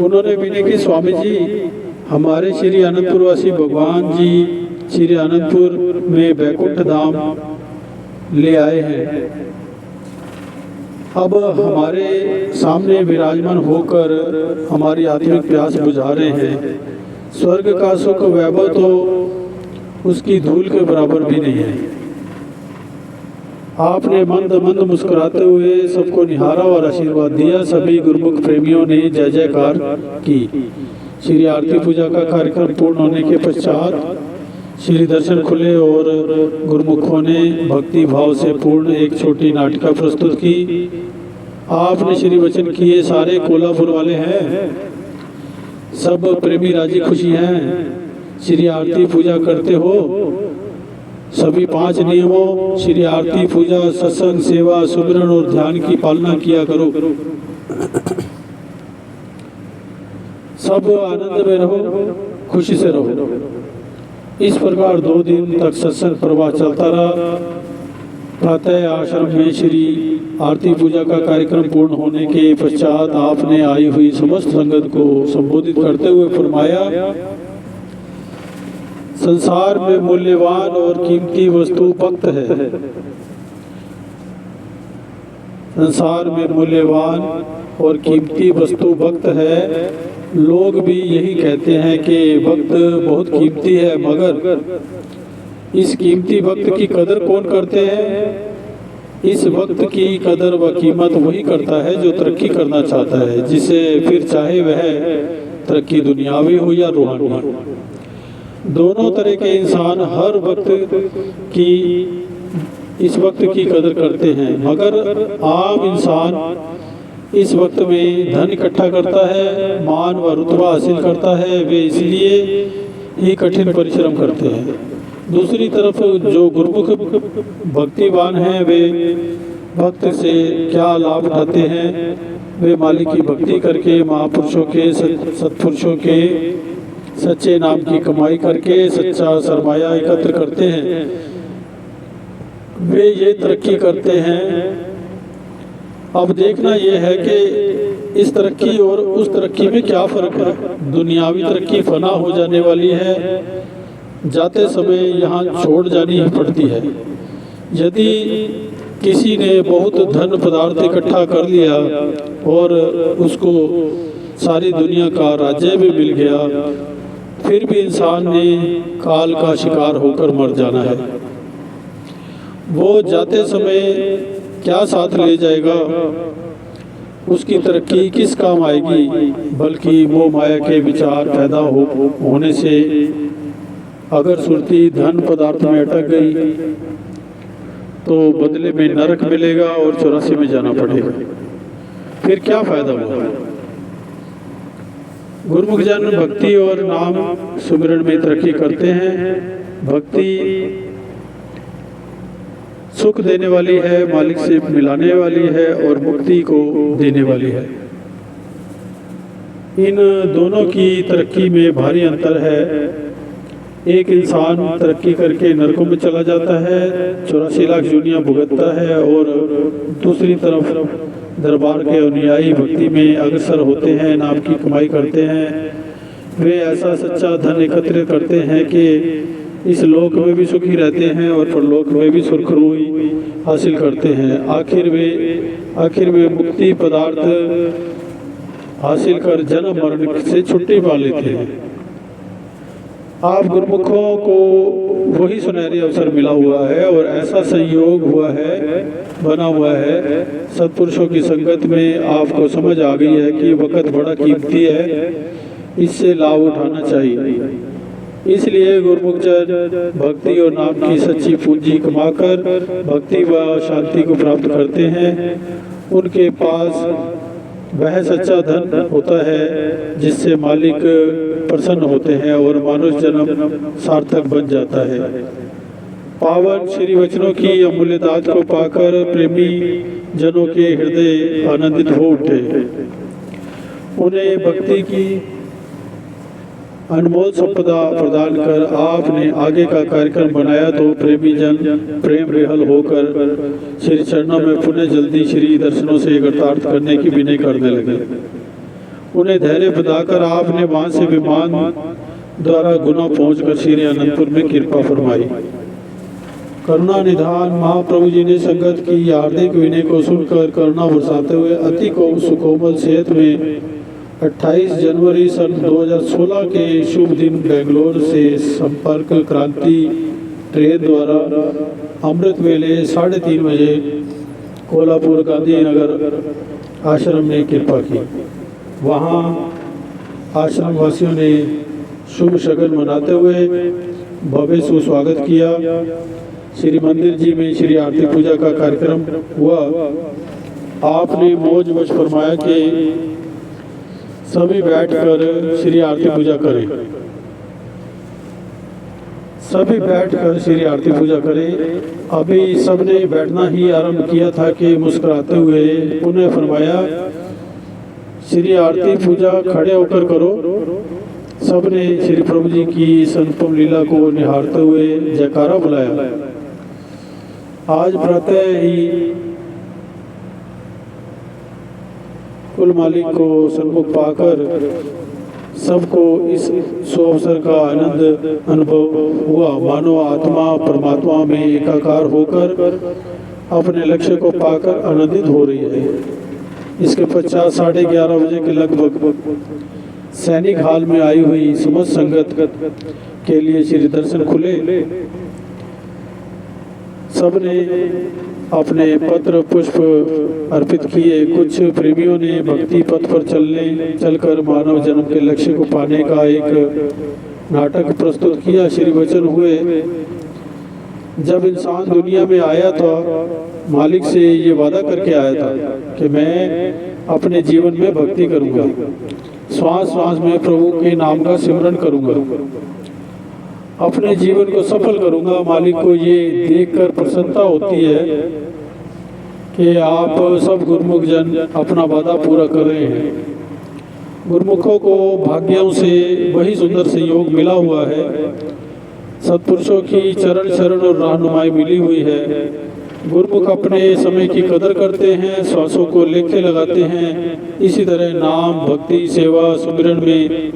Speaker 1: उन्होंने विनय की, स्वामी जी हमारे श्री अनंतपुरवासी भगवान जी श्री अनंतपुर में बैकुंठ धाम ले आए हैं। अब हमारे सामने विराजमान होकर हमारी आत्मिक प्यास बुझा रहे हैं। स्वर्ग का सुख वैभव तो उसकी धूल के बराबर भी नहीं है। आपने मंद मंद मुस्कुराते हुए सबको निहारा और आशीर्वाद दिया। सभी गुरुमुख प्रेमियों ने जय जयकार की। श्री आरती पूजा का कार्यक्रम पूर्ण होने के पश्चात श्री दर्शन खुले और गुरुमुखों ने भक्ति भाव से पूर्ण एक छोटी नाटिका प्रस्तुत की। आपने श्री वचन किए सारे कोल्हापुर वाले हैं, सब प्रेमी राजी खुशी हैं। श्री आरती पूजा करते हो, सभी 5 नियमों श्री आरती पूजा सत्संग सेवा सुमिरन और ध्यान की पालना किया करो। सब आनंद में रहो, खुशी से रहो। इस प्रकार 2 दिन तक सत्संग प्रवाह चलता रहा। प्रातः आश्रम में श्री आरती पूजा का कार्यक्रम पूर्ण होने के पश्चात आपने आई हुई समस्त संगत को संबोधित करते हुए फरमाया, संसार में मूल्यवान और कीमती वस्तु भक्त है। संसार में मूल्यवान और कीमती वस्तु भक्त है। लोग भी यही कहते हैं कि भक्त बहुत कीमती है, मगर इस कीमती वक्त की कदर कौन करते हैं? इस वक्त की कदर व कीमत वही करता है जो तरक्की करना चाहता है, जिसे फिर चाहे वह तरक्की दुनियावी हो या रूहानी। दोनों तरह के इंसान हर वक्त की इस वक्त की कदर करते हैं, मगर आम इंसान इस वक्त में धन इकट्ठा करता है, मान व रुतबा हासिल करता है। वे इसलिए ही कठिन परिश्रम करते हैं। दूसरी तरफ जो गुरुमुख भक्तिवान हैं, वे भक्त से क्या लाभ उठाते हैं? वे मालिक की भक्ति करके, महापुरुषों के सत्पुरुषों के सच्चे नाम की कमाई करके सच्चा सरमाया एकत्र करते हैं। वे ये तरक्की करते हैं। अब देखना यह है कि इस तरक्की और उस तरक्की में क्या फ़र्क है। दुनियावी तरक्की फना हो जाने वाली है, जाते समय यहाँ छोड़ जानी ही पड़ती है। यदि किसी ने बहुत धन पदार्थ इकट्ठा कर लिया और उसको सारी दुनिया का राज्य भी मिल गया, फिर भी इंसान ने काल का शिकार होकर मर जाना है। वो जाते समय क्या साथ ले जाएगा? उसकी तरक्की किस काम आएगी? बल्कि वो माया के विचार पैदा होने से अगर सुरती धन पदार्थ में अटक गई तो बदले में नरक मिलेगा और 84 में जाना पड़ेगा। फिर क्या फायदा हुआ? गुरुमुख जन भक्ति और नाम सुमिरन में तरक्की करते हैं। भक्ति सुख देने वाली है, मालिक से मिलाने वाली है और मुक्ति को देने वाली है। इन दोनों की तरक्की में भारी अंतर है। एक इंसान तरक्की करके नरकों में चला जाता है, 84 लाख जूनियाँ भुगतता है, और दूसरी तरफ दरबार के अनुयायी भक्ति में अग्रसर होते हैं, नाम की कमाई करते हैं। वे ऐसा सच्चा धन एकत्रित करते हैं कि इस लोक में भी सुखी रहते हैं और परलोक में भी सुरखरुई हासिल करते हैं। आखिर वे मुक्ति पदार्थ हासिल कर जन्म मरण से छुट्टी पा लेते हैं। आप गुरुमुखों को वही सुनहरी अवसर मिला हुआ है और ऐसा संयोग बना हुआ है। सत्पुरुषों की संगत में आपको समझ आ गई है कि वक्त बड़ा कीमती है, इससे लाभ उठाना चाहिए। इसलिए गुरुमुख जन भक्ति और नाम की सच्ची पूंजी कमाकर भक्ति व शांति को प्राप्त करते हैं। उनके पास वह सच्चा धन होता है जिससे मालिक प्रसन्न होते हैं और मानुष जन्म सार्थक बन जाता है। पावन श्री वचनों की अमूल्य दात को पाकर प्रेमी जनों के हृदय आनंदित हो उठे। उन्हें भक्ति की अनमोल संपदा प्रदान कर आपने आगे का कार्यक्रम बनाया तो प्रेमी जन प्रेम विहल होकर श्री चरणों में पुनः जल्दी श्री दर्शनों से कृतार्थ करने की विनय करने लगे। उन्हें धैर्य बताकर आपने वहां से विमान द्वारा गुना पहुंचकर श्री अनंतपुर में कृपा फरमाई। करुणा निधान महाप्रभु जी ने संगत की हार्दिक विनय को सुनकर करुणा बरसाते हुए अति को सुकोमल सेहत में 28 जनवरी सन 2016 के शुभ दिन बेंगलोर से संपर्क क्रांति ट्रेन द्वारा अमृत वेले 3:30 बजे कोल्हापुर गांधी नगर आश्रम में कृपा की। वहाँ आश्रम वासियों ने शुभ शगन मनाते हुए भव्य सुस्वागत किया। श्री मंदिर जी में श्री आरती पूजा का कार्यक्रम हुआ। आपने मौज वश फरमाया कि सभी बैठकर श्री आरती पूजा करें। सभी बैठकर श्री आरती पूजा करें। अभी सबने बैठना ही आरंभ किया था कि मुस्कुराते हुए पुनः फरमाया, श्री आरती पूजा खड़े होकर करो। सबने श्री प्रभु जी की इस अनुपम लीला को निहारते हुए जयकारा बुलाया। आज प्रातः ही कुल मालिक को सन्मुख पाकर सबको इस सुअवसर का आनंद अनुभव हुआ। मानो आत्मा परमात्मा में एकाकार होकर अपने लक्ष्य को पाकर आनंदित हो रही है। इसके पश्चात 11:30 बजे के लगभग सैनिक हाल में आई हुई समस्त संगत के लिए श्री दर्शन खुले। सबने अपने पत्र पुष्प अर्पित किए। कुछ प्रेमियों ने भक्ति पथ पर चलकर मानव जन्म के लक्ष्य को पाने का एक नाटक प्रस्तुत किया। श्री वचन हुए, जब इंसान दुनिया में आया तो मालिक से ये वादा करके आया था कि मैं अपने जीवन में भक्ति करूंगा, श्वास श्वास में प्रभु के नाम का सिमरन करूंगा, अपने जीवन को सफल करूंगा। मालिक को ये देखकर प्रसन्नता होती है कि आप सब गुरुमुख जन अपना वादा पूरा कर रहे हैं। गुरुमुखों को भाग्यों से वही सुंदर संयोग मिला हुआ है। सत्पुरुषों की चरण शरण और रहनुमाई मिली हुई है। गुरुमुख अपने समय की कदर करते हैं, श्वासों को लेखे लगाते हैं। इसी तरह नाम, भक्ति, सेवा, सुमिरन में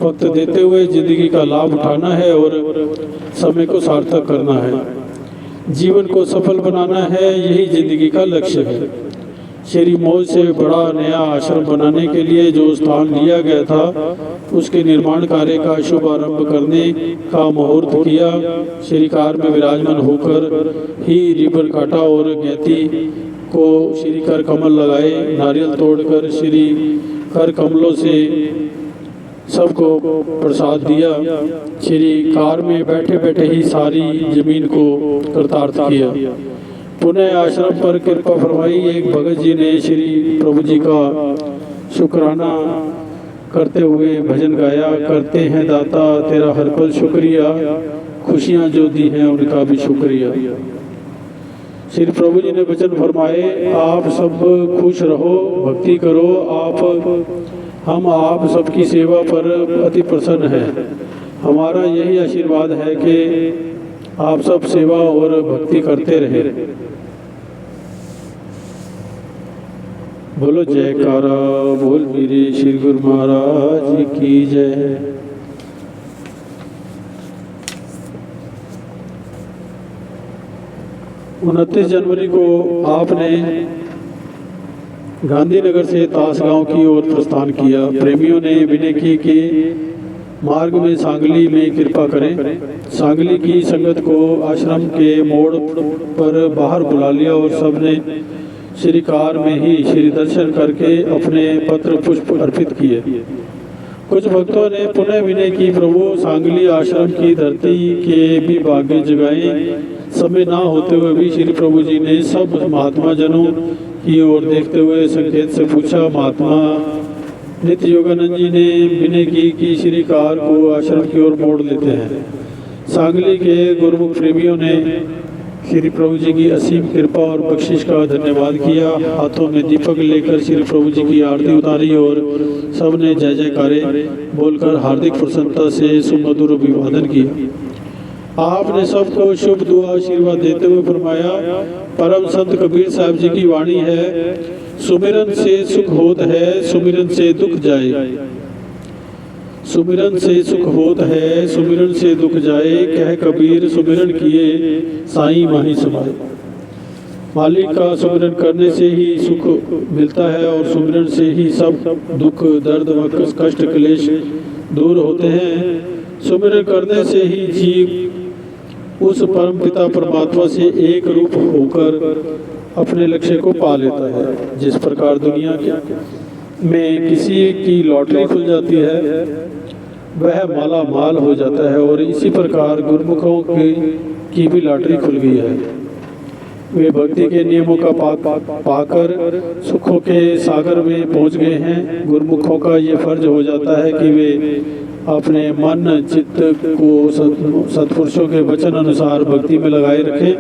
Speaker 1: वक्त देते हुए जिंदगी का लाभ उठाना है और समय को सार्थक करना है। जीवन को सफल बनाना है, यही जिंदगी का लक्ष्य है। श्री मौज से बड़ा नया आश्रम बनाने के लिए जो स्थान लिया गया था, उसके निर्माण कार्य का शुभारंभ करने का मुहूर्त किया। श्री कार में विराजमान होकर ही रिबन काटा और गैती को श्री कर कमल लगाए। नारियल तोड़कर श्री कर कमलों से सबको प्रसाद दिया। श्री कार में बैठे बैठे ही सारी जमीन को कृतार्थ किया। पुनः आश्रम पर कृपा फरमाई। एक भगत जी ने श्री प्रभु जी का शुक्राना करते हुए भजन गाया, करते हैं दाता तेरा हर पल शुक्रिया, खुशियाँ जो दी हैं उनका भी शुक्रिया। श्री प्रभु जी ने वचन फरमाए, आप सब खुश रहो, भक्ति करो। हम आप सबकी सेवा पर अति प्रसन्न हैं। हमारा यही आशीर्वाद है कि आप सब सेवा और भक्ति करते रहे। बोलो जयकारा बोल मेरे श्री गुरु महाराज की जय। 29 जनवरी को आपने गांधीनगर से तासगांव की ओर प्रस्थान किया। प्रेमियों ने विनय की कि मार्ग में सांगली में कृपा करें। सांगली की संगत को आश्रम के मोड़ पर बाहर बुला लिया और सबने श्री कार में ही श्री दर्शन करके अपने पत्र पुष्प अर्पित किए। कुछ भक्तों ने पुनः विनय की, प्रभु सांगली आश्रम की धरती के भी भाग्य जगाए। समय ना होते हुए भी श्री प्रभु जी ने सब महात्मा जनों की ओर देखते हुए संकेत से पूछा। महात्मा नित्य योगानंद जी ने विनय की कि श्री कार को आश्रम की ओर मोड़ लेते हैं। सांगली के गुरुमुख प्रेमियों ने श्री प्रभु जी की असीम कृपा और बख्शिश का धन्यवाद किया। हाथों में दीपक लेकर श्री प्रभु जी की आरती उतारी और सबने जय जयकारे बोलकर हार्दिक प्रसन्नता से सुमधुर अभिवादन किया। आपने सबको शुभ दुआ आशीर्वाद देते हुए फरमाया, परम संत कबीर साहब जी की वाणी है, सुमिरन से सुख होत है, सुमिरन से दुख जाए। सुमिरन से सुख होत है, सुमिरन से दुख जाए, कह कबीर सुमिरन किए साईं माही समाए। मालिक का सुमिरन करने से ही सुख मिलता है और सुमिरन से ही सब दुख, दर्द व कष्ट क्लेश दूर होते हैं। सुमिरन करने से ही जीव उस परम पिता परमात्मा से एक रूप होकर अपने लक्ष्य को पा लेता है। जिस प्रकार दुनिया में किसी की लॉटरी खुल जाती है, वह माला माल हो जाता है, और इसी प्रकार गुरुमुखों की भी लॉटरी खुल गई है। वे भक्ति के नियमों का पाकर सुखों के सागर में पहुंच गए हैं। गुरुमुखों का ये फर्ज हो जाता है कि वे अपने मन चित्त को सत्पुरुषों के वचन अनुसार भक्ति में लगाए रखें।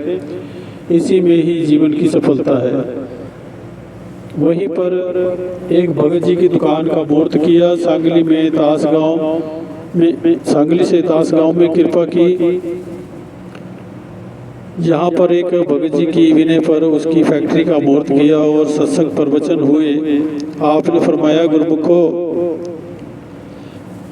Speaker 1: इसी में ही जीवन की सफलता है। वहीं पर एक भगत जी की दुकान का मुहूर्त किया। सांगली से तास गांव में कृपा की। यहाँ पर एक भगत जी की विनय पर उसकी फैक्ट्री का मुहूर्त किया और सत्संग प्रवचन हुए। आपने फरमाया, गुरुमुखो,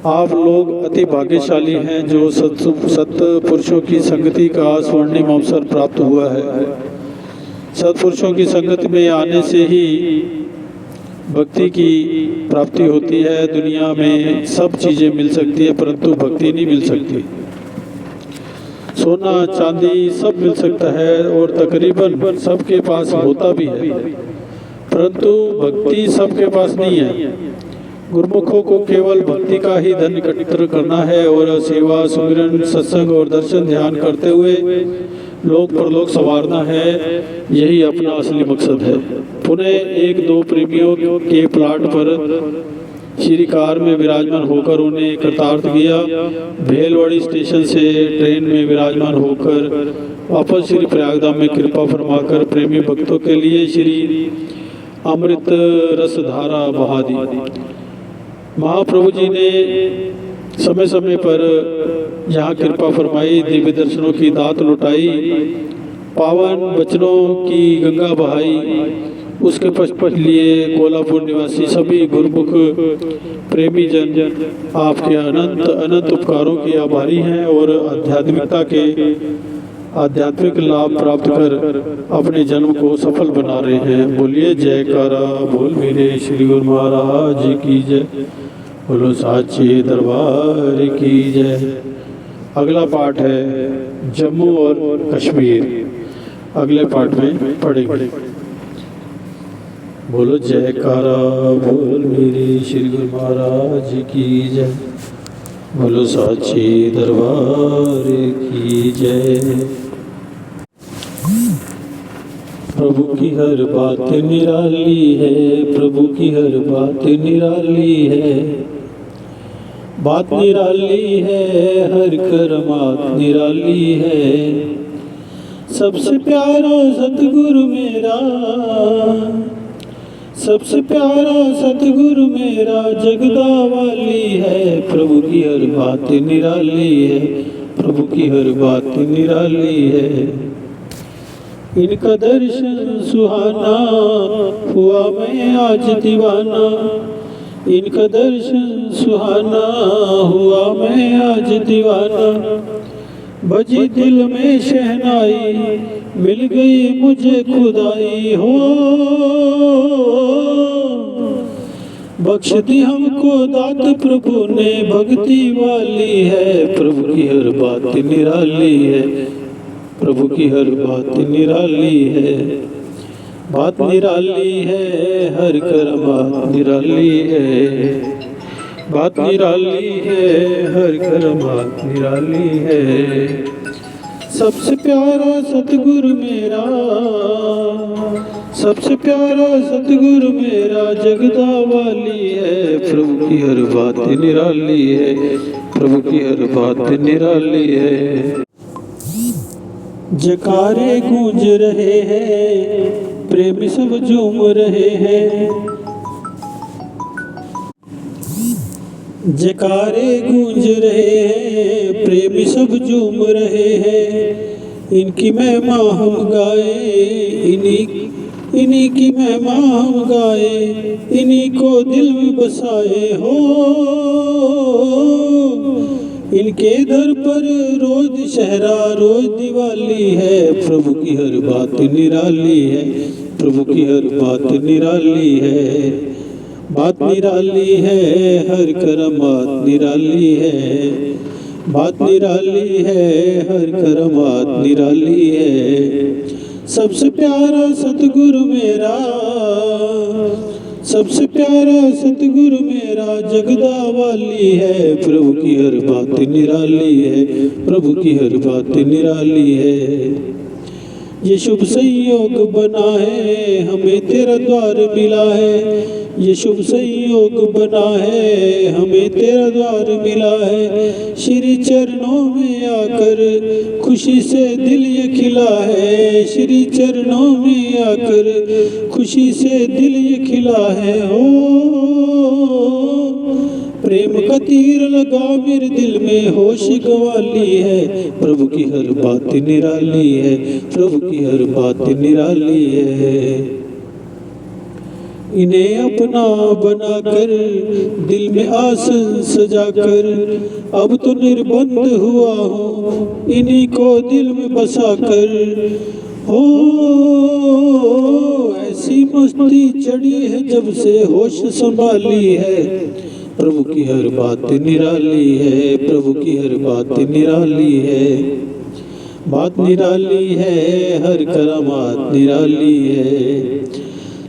Speaker 1: आप लोग अति भाग्यशाली हैं जो सत्पुरुषों की संगति का स्वर्णिम अवसर प्राप्त हुआ है। सत्पुरुषों की संगति में आने से ही भक्ति की प्राप्ति होती है। दुनिया में सब चीज़ें मिल सकती है परंतु भक्ति नहीं मिल सकती। सोना चांदी सब मिल सकता है और तकरीबन सबके पास होता भी है, परंतु भक्ति सबके पास नहीं है। गुरुमुखों को केवल भक्ति का ही धन एकत्र करना है और सेवा, सुमिरन, सत्संग और दर्शन ध्यान करते हुए लोक परलोक संवारना है। यही अपना असली मकसद है। पुनः एक दो प्रेमियों के प्लाट पर श्री कार में विराजमान होकर उन्हें कृतार्थ किया। भेलवाड़ी स्टेशन से ट्रेन में विराजमान होकर वापस श्री प्रयागधाम में कृपा फरमाकर प्रेमी भक्तों के लिए श्री अमृत रस धारा बहा दी। महाप्रभु जी ने समय समय पर यहाँ कृपा फरमाई, दिव्य दर्शनों की दात लुटाई, पावन वचनों की गंगा बहाई। उसके पश्चात लिए कोल्हापुर निवासी सभी गुरुमुख प्रेमी जन आपके अनंत अनंत उपकारों के आभारी हैं और आध्यात्मिक लाभ प्राप्त कर अपने जन्म को सफल बना रहे हैं। बोलिए जयकारा बोल मेरे श्री गुरु महाराज की जय, बोलो साचे दरबार की जय। अगला पाठ है जम्मू और कश्मीर। अगले पाठ में पढ़ेंगे। बोलो जयकारा बोल मेरे श्री गुरु महाराज की जय, बोलो साचे दरबार की जय। प्रभु की हर बात निराली है, प्रभु की हर बात निराली है। बात निराली है, हर करमात निराली है। सबसे प्यारा सतगुरु मेरा, सबसे प्यारा सतगुरु मेरा जगदा वाली है। प्रभु की हर बात निराली है, प्रभु की हर बात निराली है। इनका दर्शन सुहाना हुआ मैं आज दीवाना, इनका दर्शन सुहाना हुआ मैं आज दीवाना। बजी दिल में शहनाई, मिल गई मुझे खुदाई हो। बख्श दी हमको दात प्रभु ने, भक्ति वाली है। प्रभु की हर बात निराली है, प्रभु की हर बात निराली है। बात निराली है, हर करमात निराली है। बात निराली है, हर करमात निराली है। सबसे प्यारा सतगुरु मेरा, सबसे प्यारा सतगुरु मेरा जगदा वाली है। प्रभु की हर बात निराली है, प्रभु की हर बात निराली है। जयकारे गूंज रहे हैं, प्रेमी सब झूम रहे हैं। जयकारे गूंज रहे हैं, प्रेमी सब झूम रहे हैं। इनकी महिमा हम गाए, इन्हीं की महिमा हम गाए, इन्हीं को दिल में बसाए हो। इनके दर पर रोज शहरा रोज दिवाली है। प्रभु की हर बात निराली है, प्रभु की हर बात निराली है। बात निराली है, हर करमात निराली है। बात निराली है, हर करमात निराली है। सबसे प्यारा सतगुरु मेरा, सबसे प्यारा सतगुरु मेरा जगदा वाली है। प्रभु की हर बात निराली है, प्रभु की हर बात निराली है। ये शुभ संयोग बना है, हमें तेरा द्वार मिला है। ये शुभ संयोग बना है, हमें तेरा द्वार मिला है। श्री चरणों में आकर खुशी से दिल ये खिला है। श्री चरणों में आकर खुशी से दिल ये खिला है। प्रेम का तीर लगा मेरे दिल में, होश गंवा ली है। प्रभु की हर बात निराली है, प्रभु की हर बात निराली है। इन्हें अपना बनाकर दिल में आस सजाकर अब तो निर्बंध हुआ हूँ, इन्हीं को दिल में बसाकर। हो ऐसी मस्ती चढ़ी है जब से होश संभाली है। प्रभु की हर बात निराली है, प्रभु की हर बात निराली है। बात निराली है, हर करामात निराली है।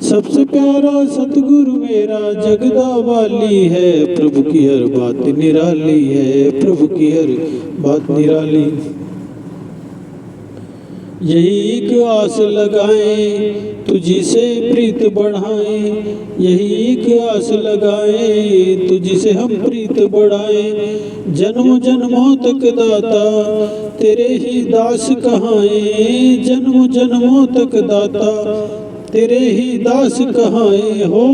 Speaker 1: सबसे प्यारा सतगुरु मेरा जगदा वाली है। प्रभु की हर बात निराली है, प्रभु की हर बात निराली। यही एक आस लगाए तुझी से प्रीत बढ़ाए। यही एक आस लगाए तुझी से हम प्रीत बढ़ाए। जन्म जन्मों तक दाता तेरे ही दास कहाए। जन्म जन्मों तक दाता तेरे ही दास कहाए। हो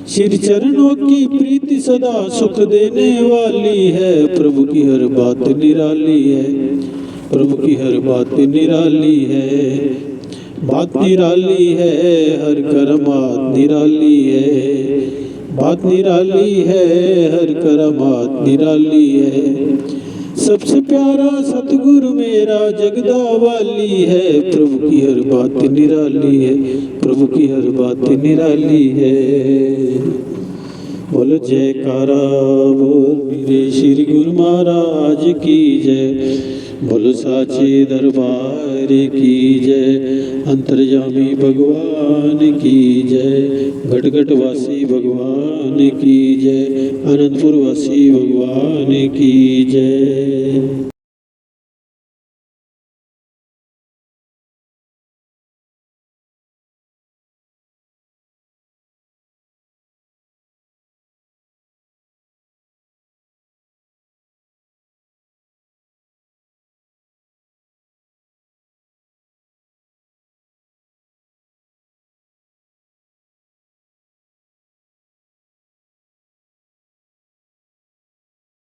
Speaker 1: श्री चरणों की प्रीति सदा सुख देने वाली है। प्रभु की हर बात निराली है, प्रभु की हर बात निराली है। बात निराली है, हर करमात निराली है। बात निराली है, हर करमात निराली है। सबसे प्यारा सतगुरु मेरा जगदा वाली है। प्रभु की हर बात निराली है, प्रभु की हर बात निराली है। बोल जयकारा बोल मेरे श्री गुरु महाराज की जय। बोलो साचे दरबार की जय। अंतर्यामी भगवान की जय। घट घट वासी भगवान की जय। अनंतपुर वासी भगवान की जय।